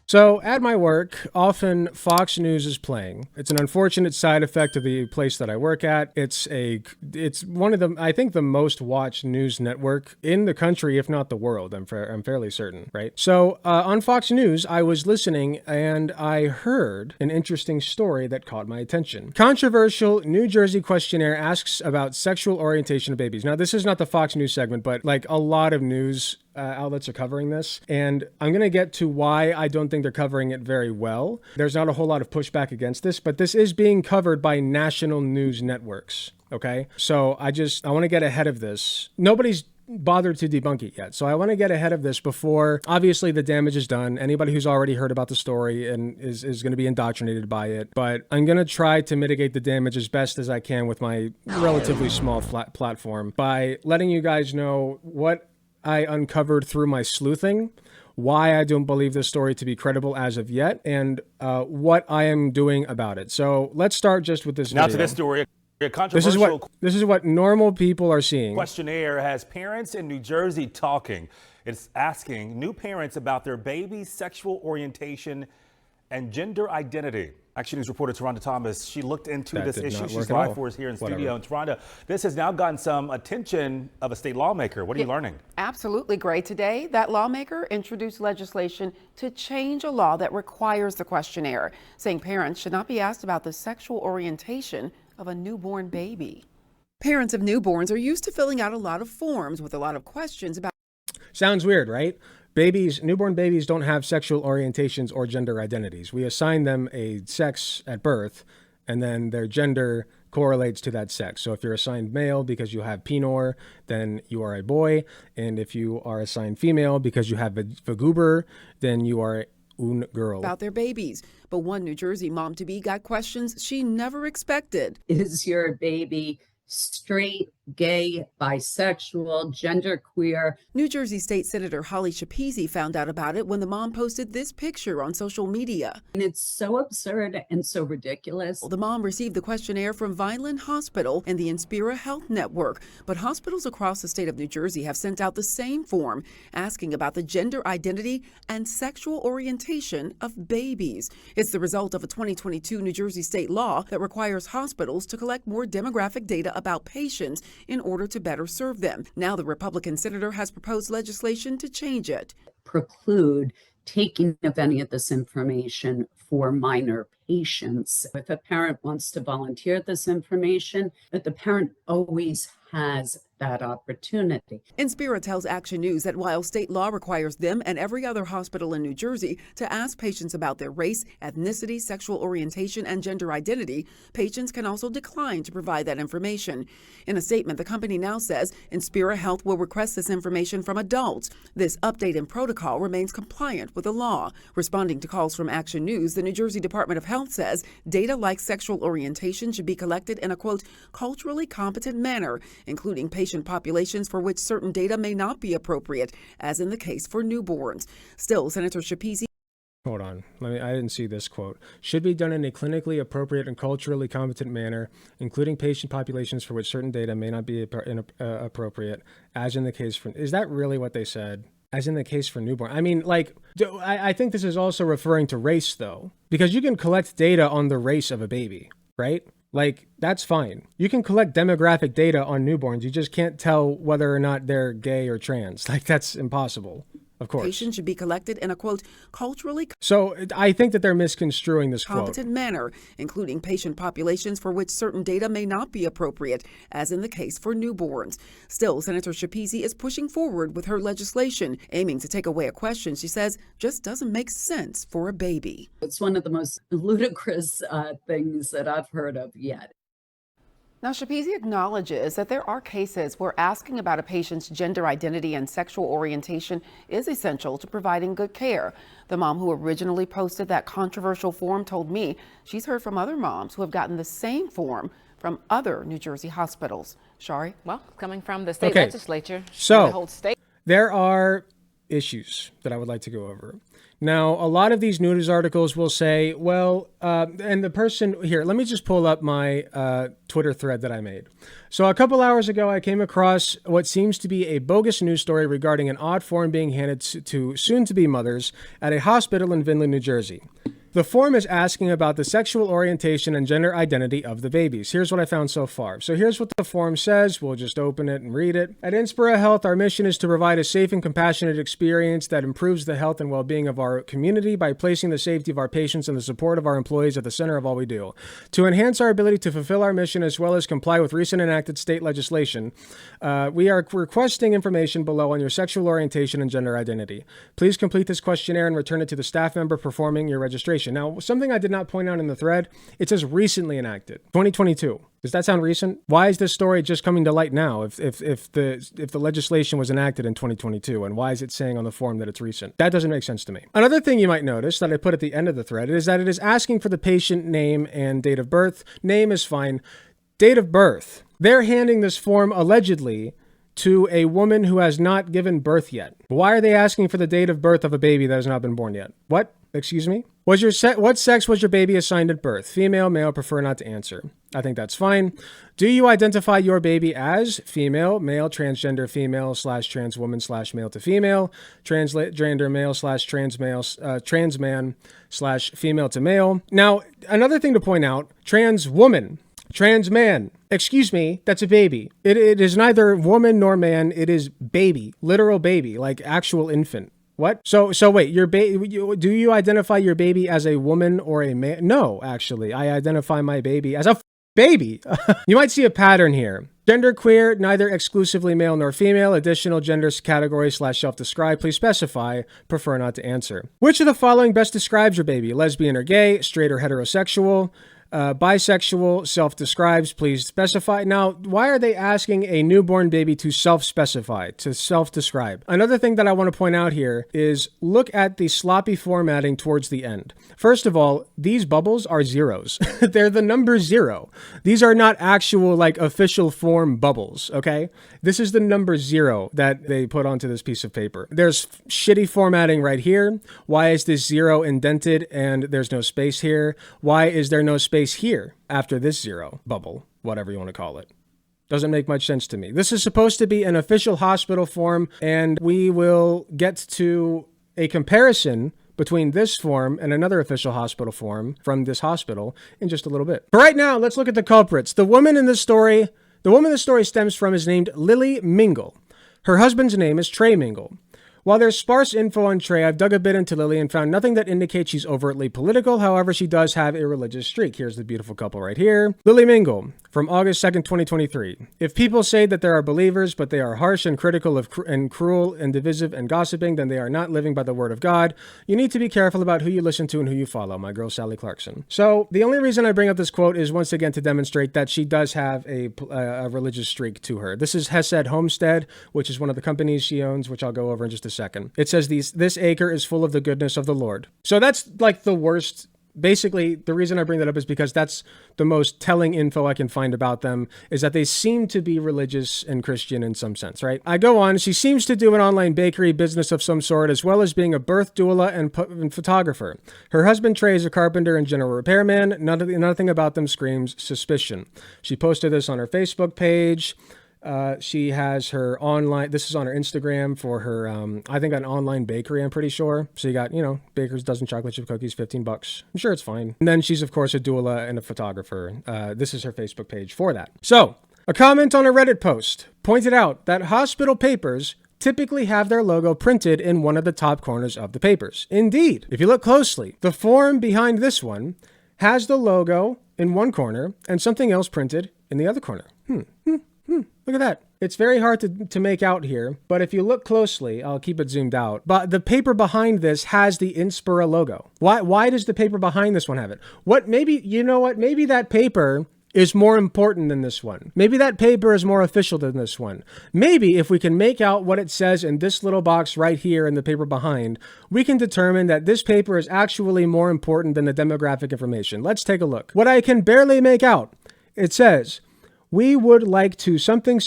So at my work, often Fox News is playing. It's an unfortunate side effect of the place that I work at. It's one of the, I think, the most watched news network in the country, if not the world. I'm fairly certain, right? So on Fox News, I was listening and I heard an interesting story that caught my attention. Controversial New Jersey questionnaire asks about sexual orientation of babies. Now, this is not the Fox News segment, but like a lot of news outlets are covering this, and I'm going to get to why I don't think they're covering it very well. There's not a whole lot of pushback against this, but this is being covered by national news networks, okay? So I want to get ahead of this. Nobody's bothered to debunk it yet, so I want to get ahead of this before, obviously, the damage is done. Anybody who's already heard about the story and is going to be indoctrinated by it, but I'm going to try to mitigate the damage as best as I can with my relatively small flat platform by letting you guys know what I uncovered through my sleuthing, why I don't believe this story to be credible as of yet, and what I am doing about it. So let's start just with this video. Now to this story. A controversial this is what normal people are seeing. Questionnaire has parents in New Jersey talking. It's asking new parents about their baby's sexual orientation and gender identity. Action News reporter Taronda Thomas, she looked into this issue. She's live for us here in studio. And Taronda, this has now gotten some attention of a state lawmaker. What are you learning? Absolutely great. Today, that lawmaker introduced legislation to change a law that requires the questionnaire, saying parents should not be asked about the sexual orientation of a newborn baby. Parents of newborns are used to filling out a lot of forms with a lot of questions about. Sounds weird, right? Newborn babies don't have sexual orientations or gender identities. We assign them a sex at birth, and then their gender correlates to that sex. So if you're assigned male because you have penor, then you are a boy. And if you are assigned female because you have vagubber, then you are un girl. About their babies. But one New Jersey mom-to-be got questions she never expected. Is your baby straight, gay, bisexual, genderqueer? New Jersey State Senator Holly Schapese found out about it when the mom posted this picture on social media. And it's so absurd and so ridiculous. The mom received the questionnaire from Vineland Hospital and the Inspira Health Network, but hospitals across the state of New Jersey have sent out the same form asking about the gender identity and sexual orientation of babies. It's the result of a 2022 New Jersey state law that requires hospitals to collect more demographic data about patients in order to better serve them. Now the Republican senator has proposed legislation to change it. Preclude taking of any of this information for minor patients. If a parent wants to volunteer this information, that the parent always has that opportunity. Inspira tells Action News that while state law requires them and every other hospital in New Jersey to ask patients about their race, ethnicity, sexual orientation, and gender identity, patients can also decline to provide that information. In a statement, the company now says Inspira Health will request this information from adults. This update in protocol remains compliant with the law. Responding to calls from Action News, the New Jersey Department of Health says data like sexual orientation should be collected in a, quote, culturally competent manner, including patient populations for which certain data may not be appropriate, as in the case for newborns. Still, Senator Schapese. Hold on. I didn't see this quote. Should be done in a clinically appropriate and culturally competent manner, including patient populations for which certain data may not be appropriate, as in the case for. Is that really what they said? As in the case for newborn? I mean, like, I think this is also referring to race, though, because you can collect data on the race of a baby, right? Like, that's fine. You can collect demographic data on newborns. You just can't tell whether or not they're gay or trans. Like, that's impossible. Of course. Patients should be collected in a, quote, culturally. So I think that they're misconstruing this quote. Competent manner, including patient populations for which certain data may not be appropriate, as in the case for newborns. Still, Senator Schapese is pushing forward with her legislation, aiming to take away a question she says just doesn't make sense for a baby. It's one of the most ludicrous things that I've heard of yet. Now, Schapese acknowledges that there are cases where asking about a patient's gender identity and sexual orientation is essential to providing good care. The mom who originally posted that controversial form told me she's heard from other moms who have gotten the same form from other New Jersey hospitals. Shari? Well, coming from the state legislature, so the whole state. There are issues that I would like to go over. Now, a lot of these news articles will say, well, and the person here, let me just pull up my Twitter thread that I made. So a couple hours ago, I came across what seems to be a bogus news story regarding an odd form being handed to soon-to-be mothers at a hospital in Vinland, New Jersey. The form is asking about the sexual orientation and gender identity of the babies. Here's what I found so far. So here's what the form says. We'll just open it and read it. At Inspira Health, our mission is to provide a safe and compassionate experience that improves the health and well-being of our community by placing the safety of our patients and the support of our employees at the center of all we do. To enhance our ability to fulfill our mission as well as comply with recent enacted state legislation, we are requesting information below on your sexual orientation and gender identity. Please complete this questionnaire and return it to the staff member performing your registration. Now, something I did not point out in the thread, it says recently enacted, 2022. Does that sound recent? Why is this story just coming to light now if the legislation was enacted in 2022? And why is it saying on the form that it's recent? That doesn't make sense to me. Another thing you might notice that I put at the end of the thread is that it is asking for the patient name and date of birth. Name is fine. Date of birth. They're handing this form allegedly to a woman who has not given birth yet. Why are they asking for the date of birth of a baby that has not been born yet? What? Excuse me? What sex was your baby assigned at birth? Female, male, prefer not to answer. I think that's fine. Do you identify your baby as female, male, transgender, female / trans woman / male to female, transgender male / trans male, trans man / female to male? Now, another thing to point out, trans woman, trans man. Excuse me, that's a baby. It is neither woman nor man. It is baby, literal baby, like actual infant. What? So wait, do you identify your baby as a woman or a man? No, actually, I identify my baby as a baby. You might see a pattern here. Gender queer, neither exclusively male nor female. Additional genders category / self-describe. Please specify. Prefer not to answer. Which of the following best describes your baby? Lesbian or gay? Straight or heterosexual? Bisexual, self-describes, please specify. Now, why are they asking a newborn baby to self-specify, to self-describe? Another thing that I want to point out here is look at the sloppy formatting towards the end. First of all, these bubbles are zeros. They're the number 0. These are not actual, like, official form bubbles, okay? This is the number 0 that they put onto this piece of paper. There's shitty formatting right here. Why is this 0 indented and there's no space here? Why is there no space here after this 0 bubble, whatever you want to call it? Doesn't make much sense to me. This is supposed to be an official hospital form, and we will get to a comparison between this form and another official hospital form from this hospital in just a little bit. But right now, let's look at the culprits. The woman this story stems from is named Lily Mingle. Her husband's name is Trey Mingle. While there's sparse info on Trey, I've dug a bit into Lily and found nothing that indicates she's overtly political. However, she does have a religious streak. Here's the beautiful couple right here. Lily Mingle, from August 2nd, 2023. If people say that there are believers, but they are harsh and critical of and cruel and divisive and gossiping, then they are not living by the word of God. You need to be careful about who you listen to and who you follow. My girl, Sally Clarkson. So the only reason I bring up this quote is once again to demonstrate that she does have a religious streak to her. This is Hesed Homestead, which is one of the companies she owns, which I'll go over in just a second. It says this acre is full of the goodness of the Lord. So that's like the worst. Basically, the reason I bring that up is because that's the most telling info I can find about them, is that they seem to be religious and Christian in some sense, right? I go on. She seems to do an online bakery business of some sort, as well as being a birth doula and photographer. Her husband, Trey, is a carpenter and general repairman. Nothing about them screams suspicion. She posted this on her Facebook page. She has her online, this is on her Instagram for her, I think an online bakery, I'm pretty sure. So you got, Baker's dozen chocolate chip cookies, $15. I'm sure it's fine. And then she's, of course, a doula and a photographer. This is her Facebook page for that. So a comment on a Reddit post pointed out that hospital papers typically have their logo printed in one of the top corners of the papers. Indeed, if you look closely, the form behind this one has the logo in one corner and something else printed in the other corner. Look at that. It's very hard to make out here, but if you look closely, I'll keep it zoomed out. But the paper behind this has the Inspira logo. Why does the paper behind this one have it? Maybe that paper is more important than this one. Maybe that paper is more official than this one. Maybe if we can make out what it says in this little box right here in the paper behind, we can determine that this paper is actually more important than the demographic information. Let's take a look. What I can barely make out, it says, we would like to something,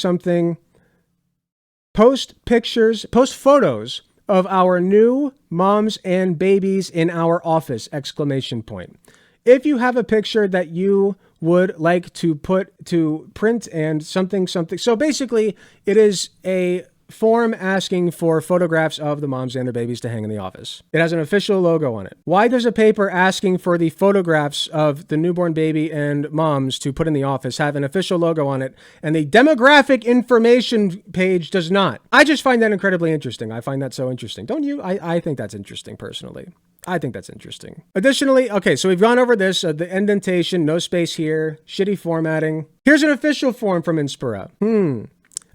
post photos of our new moms and babies in our office, exclamation point. If you have a picture that you would like to print and something. So basically it is a form asking for photographs of the moms and their babies to hang in the office. It has an official logo on it. Why does a paper asking for the photographs of the newborn baby and moms to put in the office have an official logo on it and the demographic information page does not? I just find that incredibly interesting. I find that so interesting. Don't you? I think that's interesting personally. I think that's interesting. Additionally, okay, so we've gone over this, the indentation, no space here, shitty formatting. Here's an official form from Inspira.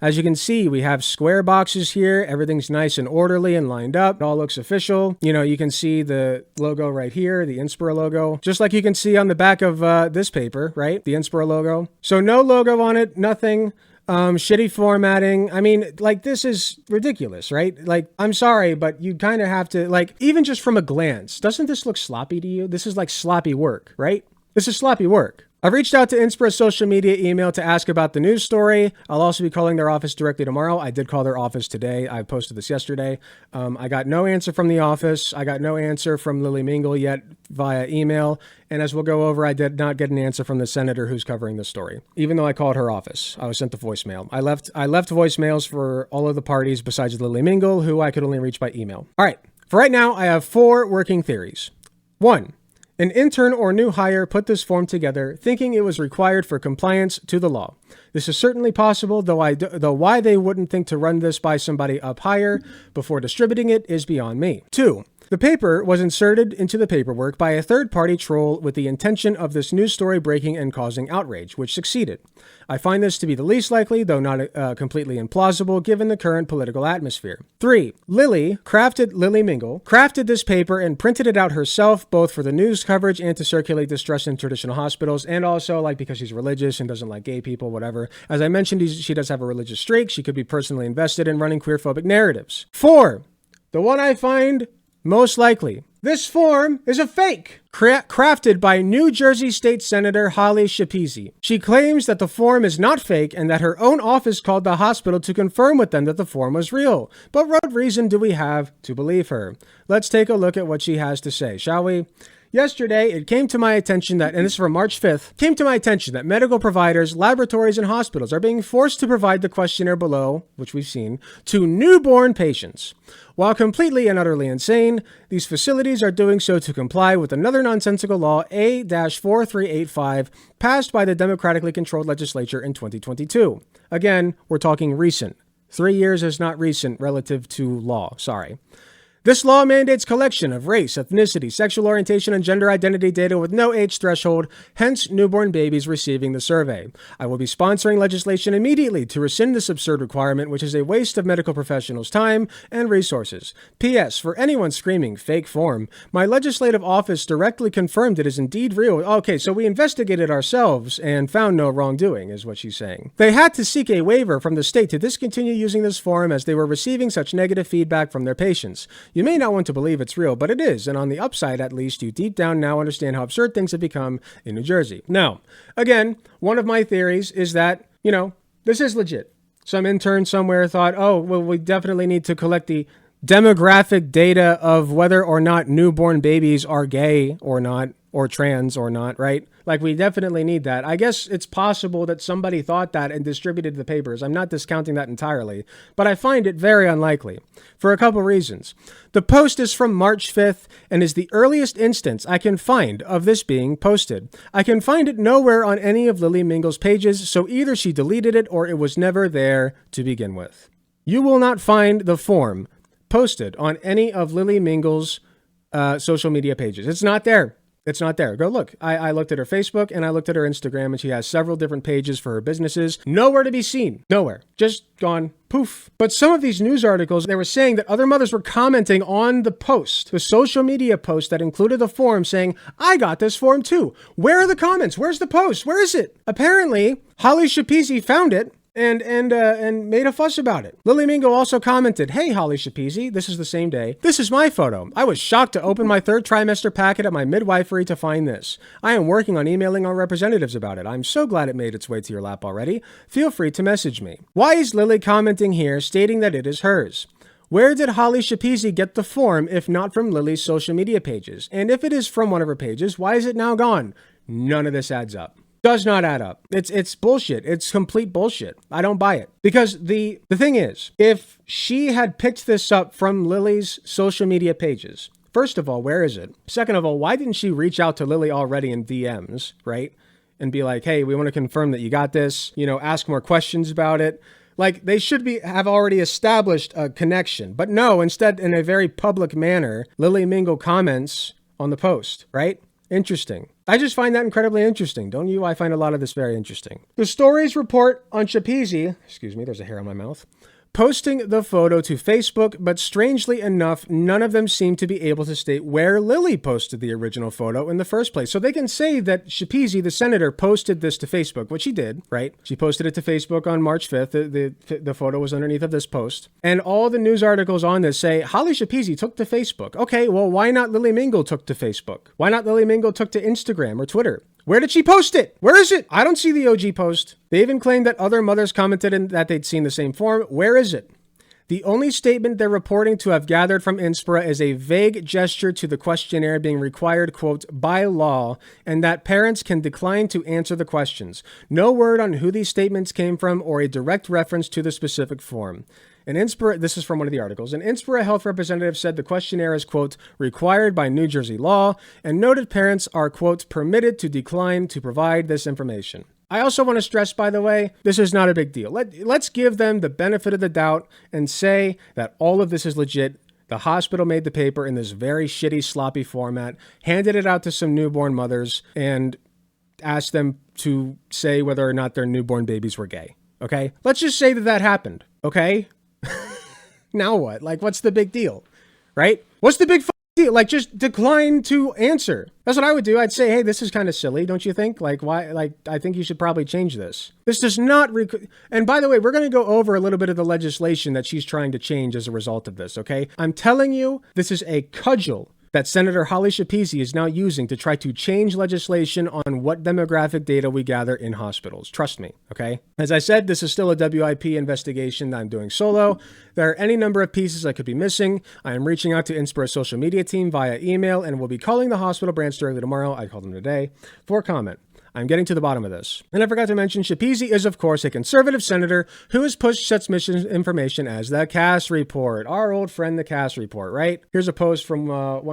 As you can see, we have square boxes here. Everything's nice and orderly and lined up. It all looks official. You know, you can see the logo right here, the Inspira logo, just like you can see on the back of this paper, right? The Inspira logo. So no logo on it, nothing. Shitty formatting. I mean, like, this is ridiculous, right? Like, I'm sorry, but you kind of have to, like, even just from a glance, doesn't this look sloppy to you? This is like sloppy work, right? This is sloppy work. I've reached out to Inspira's social media email to ask about the news story. I'll also be calling their office directly tomorrow. I did call their office today. I posted this yesterday. I got no answer from the office. I got no answer from Lily Mingle yet via email. And as we'll go over, I did not get an answer from the senator who's covering this story. Even though I called her office, I was sent the voicemail. I left voicemails for all of the parties besides Lily Mingle, who I could only reach by email. All right. For right now, I have 4 working theories. 1. An intern or new hire put this form together thinking it was required for compliance to the law. This is certainly possible, though why they wouldn't think to run this by somebody up higher before distributing it is beyond me. 2. The paper was inserted into the paperwork by a third-party troll with the intention of this news story breaking and causing outrage, which succeeded. I find this to be the least likely, though not completely implausible, given the current political atmosphere. 3. Lily Mingle crafted this paper and printed it out herself, both for the news coverage and to circulate distrust in traditional hospitals, and also, like, because she's religious and doesn't like gay people, whatever. As I mentioned, she does have a religious streak. She could be personally invested in running queerphobic narratives. 4. The one I find most likely. This form is a fake, crafted by New Jersey State Senator Holly Schepisi. She claims that the form is not fake and that her own office called the hospital to confirm with them that the form was real. But what reason do we have to believe her? Let's take a look at what she has to say, shall we? Yesterday, it came to my attention that, and this is from March 5th, came to my attention that medical providers, laboratories, and hospitals are being forced to provide the questionnaire below, which we've seen, to newborn patients. While completely and utterly insane, these facilities are doing so to comply with another nonsensical law, A-4385, passed by the democratically controlled legislature in 2022. Again, we're talking recent. 3 years is not recent relative to law, sorry. This law mandates collection of race, ethnicity, sexual orientation, and gender identity data with no age threshold, hence newborn babies receiving the survey. I will be sponsoring legislation immediately to rescind this absurd requirement, which is a waste of medical professionals' time and resources. P.S. For anyone screaming fake form, my legislative office directly confirmed it is indeed real. Okay, so we investigated ourselves and found no wrongdoing, is what she's saying. They had to seek a waiver from the state to discontinue using this form as they were receiving such negative feedback from their patients. You may not want to believe it's real, but it is, and on the upside, at least, you deep down now understand how absurd things have become in New Jersey. Now, again, one of my theories is that, this is legit. Some intern somewhere thought, oh, well, we definitely need to collect the demographic data of whether or not newborn babies are gay or not, or trans or not, right? Like, we definitely need that. I guess it's possible that somebody thought that and distributed the papers. I'm not discounting that entirely, but I find it very unlikely for a couple reasons. The post is from March 5th and is the earliest instance I can find of this being posted. I can find it nowhere on any of Lily Mingle's pages, so either she deleted it or it was never there to begin with. You will not find the form posted on any of Lily Mingle's social media pages. It's not there. It's not there. Go look. I looked at her Facebook and I looked at her Instagram, and she has several different pages for her businesses. Nowhere to be seen. Nowhere. Just gone poof. But some of these news articles, they were saying that other mothers were commenting on the post, the social media post that included the form, saying, I got this form too. Where are the comments? Where's the post? Where is it? Apparently, Holly Schepisi found it and made a fuss about it. Lily Mingo also commented, hey, Holly Schepisi, this is the same day. This is my photo. I was shocked to open my 3rd trimester packet at my midwifery to find this. I am working on emailing our representatives about it. I'm so glad it made its way to your lap already. Feel free to message me. Why is Lily commenting here stating that it is hers? Where did Holly Shapizi get the form if not from Lily's social media pages? And if it is from one of her pages, why is it now gone? None of this adds up. Does not add up. It's bullshit. It's complete bullshit. I don't buy it. Because the thing is, if she had picked this up from Lily's social media pages, first of all, where is it? Second of all, why didn't she reach out to Lily already in DMs, right? And be like, hey, we want to confirm that you got this, ask more questions about it. Like, they should have already established a connection. But no, instead, in a very public manner, Lily Mingle comments on the post, right? Interesting. I just find that incredibly interesting, don't you? I find a lot of this very interesting. The stories report on Shapizi, excuse me, there's a hair on my mouth, posting the photo to Facebook, but strangely enough, none of them seem to be able to state where Lily posted the original photo in the first place. So they can say that Shapizi, the senator, posted this to Facebook, which she did, right? She posted it to Facebook on March 5th. The photo was underneath of this post. And all the news articles on this say, Holly Shapizi took to Facebook. Okay, well, why not Lily Mingle took to Facebook? Why not Lily Mingle took to Instagram or Twitter? Where did she post it? Where is it? I don't see the OG post. They even claimed that other mothers commented and that they'd seen the same form. Where is it? The only statement they're reporting to have gathered from Inspira is a vague gesture to the questionnaire being required, quote, by law, and that parents can decline to answer the questions. No word on who these statements came from or a direct reference to the specific form. An Inspira, this is from one of the articles, an Inspira health representative said the questionnaire is, quote, required by New Jersey law, and noted parents are, quote, permitted to decline to provide this information. I also want to stress, by the way, this is not a big deal. Let's give them the benefit of the doubt and say that all of this is legit. The hospital made the paper in this very shitty, sloppy format, handed it out to some newborn mothers, and asked them to say whether or not their newborn babies were gay. Okay? Let's just say that happened. Okay? Now what? Like, what's the big deal? Right? What's the big deal? Like, just decline to answer. That's what I would do. I'd say, hey, this is kind of silly, don't you think? Like, why? Like, I think you should probably change this. This does not... And by the way, we're going to go over a little bit of the legislation that she's trying to change as a result of this, okay? I'm telling you, this is a cudgel that Senator Holly Shapizi is now using to try to change legislation on what demographic data we gather in hospitals. Trust me, okay? As I said, this is still a WIP investigation that I'm doing solo. There are any number of pieces I could be missing. I am reaching out to Inspira's social media team via email and will be calling the hospital branch directly tomorrow. I called them today for comment. I'm getting to the bottom of this. And I forgot to mention, Shapizi is, of course, a conservative senator who has pushed such misinformation as the Cass report. Our old friend, the Cass report, right? Here's a post from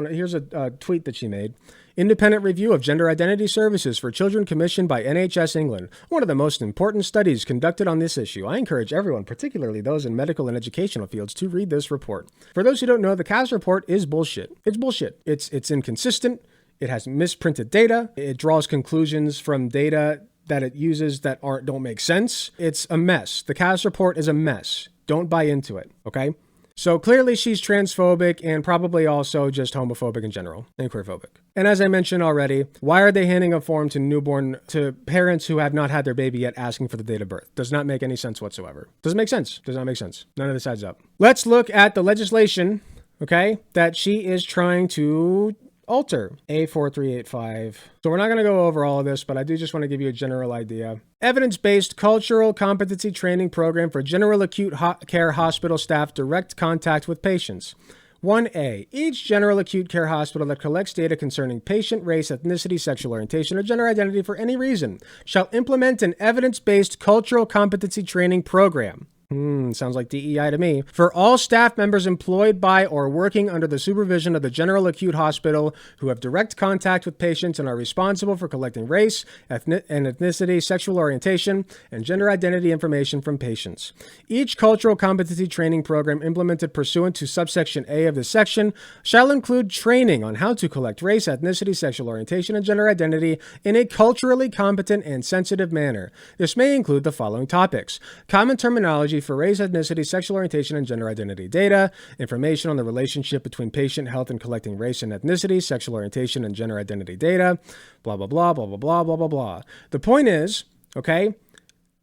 here's a tweet that she made. Independent review of gender identity services for children commissioned by NHS England. One of the most important studies conducted on this issue. I encourage everyone, particularly those in medical and educational fields, to read this report. For those who don't know, the Cass report is bullshit. It's bullshit. It's inconsistent. It has misprinted data. It draws conclusions from data that it uses that don't make sense. It's a mess. The Cass report is a mess. Don't buy into it, okay? So clearly she's transphobic and probably also just homophobic in general and queerphobic. And as I mentioned already, why are they handing a form to parents who have not had their baby yet asking for the date of birth? Does not make any sense whatsoever. Doesn't make sense. Does not make sense. None of this adds up. Let's look at the legislation, okay, that she is trying to alter. A4385. So we're not going to go over all of this, but I do just want to give you a general idea. Evidence-based cultural competency training program for general acute care hospital staff direct contact with patients. 1A. Each general acute care hospital that collects data concerning patient race, ethnicity, sexual orientation, or gender identity for any reason shall implement an evidence-based cultural competency training program. Sounds like DEI to me. For all staff members employed by or working under the supervision of the general acute hospital who have direct contact with patients and are responsible for collecting race, ethnicity, sexual orientation, and gender identity information from patients. Each cultural competency training program implemented pursuant to subsection A of this section shall include training on how to collect race, ethnicity, sexual orientation, and gender identity in a culturally competent and sensitive manner. This may include the following topics: common terminology for race, ethnicity, sexual orientation, and gender identity data, information on the relationship between patient health and collecting race and ethnicity, sexual orientation, and gender identity data, blah, blah, blah, blah, blah, blah, blah, blah, blah. The point is, okay,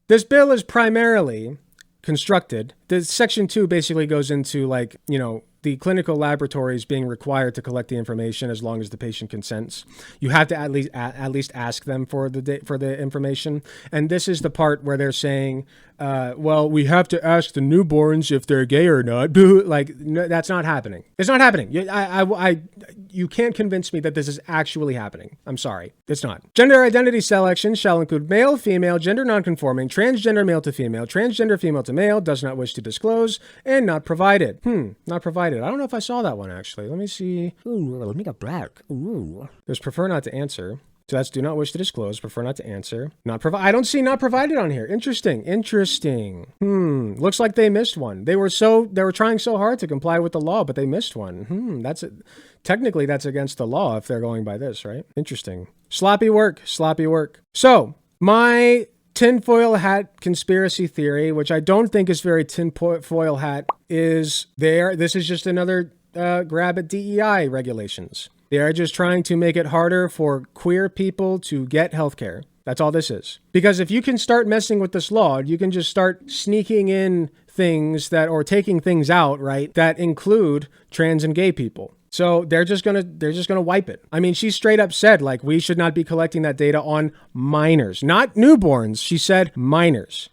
this bill is primarily constructed. The section 2 basically goes into, like, you know, the clinical laboratories being required to collect the information as long as the patient consents. You have to at least ask them for the information. And this is the part where they're saying well, we have to ask the newborns if they're gay or not. Like, no, that's not happening. It's not happening. You can't convince me that this is actually happening. I'm sorry. It's not. Gender identity selection shall include male, female, gender nonconforming, transgender male to female, transgender female to male, does not wish to disclose, and not provided. Not provided. I don't know if I saw that one, actually. Let me see. Ooh, let me go back. Ooh. There's prefer not to answer. So that's do not wish to disclose, prefer not to answer. Not provide. I don't see not provided on here. Interesting. Looks like they missed one. They were trying so hard to comply with the law, but they missed one. Technically that's against the law if they're going by this, right? Interesting. Sloppy work. So my tinfoil hat conspiracy theory, which I don't think is very tinfoil hat, is there. This is just another grab at DEI regulations. They are just trying to make it harder for queer people to get healthcare. That's all this is. Because if you can start messing with this law, you can just start sneaking in things or taking things out, right, that include trans and gay people. So they're just gonna wipe it. I mean, she straight up said, like, we should not be collecting that data on minors, not newborns. She said minors.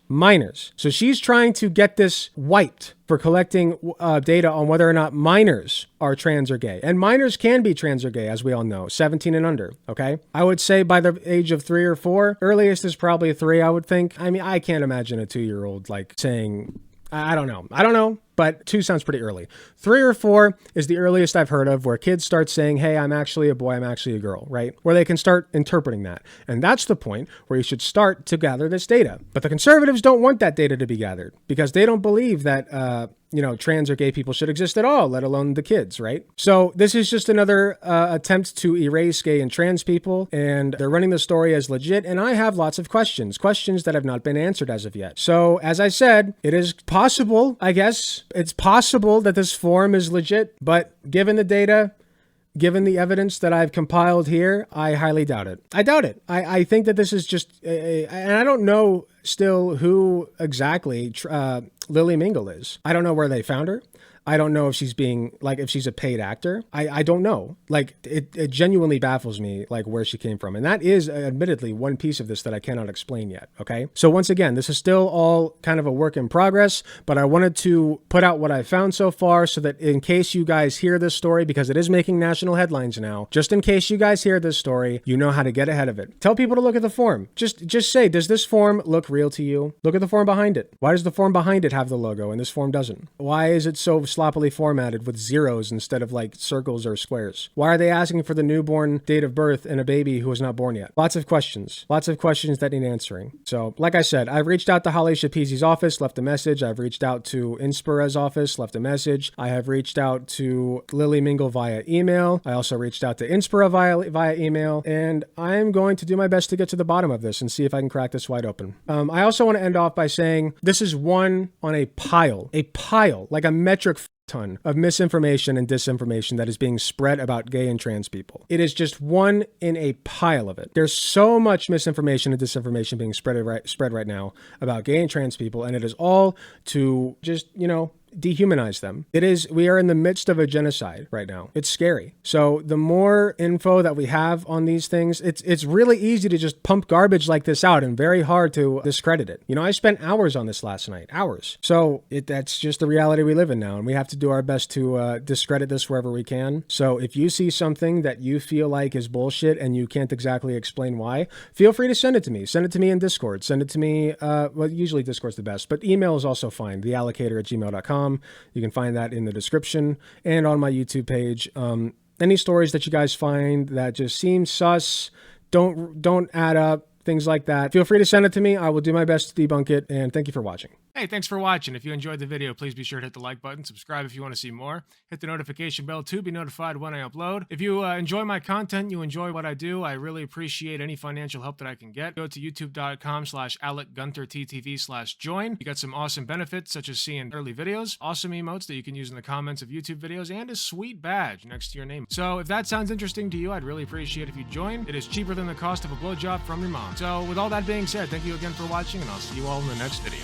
So she's trying to get this wiped for collecting data on whether or not minors are trans or gay. And minors can be trans or gay, as we all know, 17 and under, okay? I would say by the age of 3 or 4, earliest is probably 3, I would think. I mean, I can't imagine a 2-year-old, like, saying, I don't know, but 2 sounds pretty early. 3 or 4 is the earliest I've heard of where kids start saying, hey, I'm actually a boy, I'm actually a girl, right? Where they can start interpreting that. And that's the point where you should start to gather this data. But the conservatives don't want that data to be gathered because they don't believe that, trans or gay people should exist at all, let alone the kids, right? So this is just another attempt to erase gay and trans people, and they're running the story as legit, and I have lots of questions that have not been answered as of yet. So as I said, it is possible, I guess, it's possible that this form is legit, but given the data, given the evidence that I've compiled here, I highly doubt it. I think that this is just, and I don't know still who exactly Lily Mingle is. I don't know where they found her. I don't know if she's being, like, if she's a paid actor. I don't know. Like, it genuinely baffles me, like, where she came from. And that is, admittedly, one piece of this that I cannot explain yet, okay? So once again, this is still all kind of a work in progress, but I wanted to put out what I found so far so that in case you guys hear this story, because it is making national headlines now, just in case you guys hear this story, you know how to get ahead of it. Tell people to look at the form. Just say, does this form look real to you? Look at the form behind it. Why does the form behind it have the logo and this form doesn't? Why is it so sloppily formatted with zeros instead of like circles or squares? Why are they asking for the newborn date of birth in a baby who is not born yet? Lots of questions that need answering. So like I said, I've reached out to Holly Shapizi's office, left a message. I've reached out to Inspira's office, left a message. I have reached out to Lily Mingle via email. I also reached out to Inspira via email, and I'm going to do my best to get to the bottom of this and see if I can crack this wide open. I also want to end off by saying this is one on a pile, like a metric ton of misinformation and disinformation that is being spread about gay and trans people. It is just one in a pile of it. There's so much misinformation and disinformation being spread right now about gay and trans people, and it is all to just, dehumanize them. We are in the midst of a genocide right now. It's scary. So the more info that we have on these things, it's really easy to just pump garbage like this out and very hard to discredit it. I spent hours on this last night, hours. So that's just the reality we live in now, and we have to do our best to discredit this wherever we can. So if you see something that you feel like is bullshit and you can't exactly explain why, feel free to send it to me. Send it to me in Discord. Send it to me, usually Discord's the best, but email is also fine, theallocator@gmail.com. You can find that in the description and on my YouTube page. Any stories that you guys find that just seem sus, don't add up, things like that, feel free to send it to me. I will do my best to debunk it, and thank you for watching. Hey, thanks for watching. If you enjoyed the video, please be sure to hit the like button, subscribe if you want to see more, hit the notification bell to be notified when I upload. If you enjoy my content, you enjoy what I do, I really appreciate any financial help that I can get. Go to youtube.com/AlecGunterTTV/join. You got some awesome benefits, such as seeing early videos, awesome emotes that you can use in the comments of YouTube videos, and a sweet badge next to your name. So if that sounds interesting to you, I'd really appreciate if you join. It is cheaper than the cost of a blowjob from your mom. So with all that being said, thank you again for watching, and I'll see you all in the next video.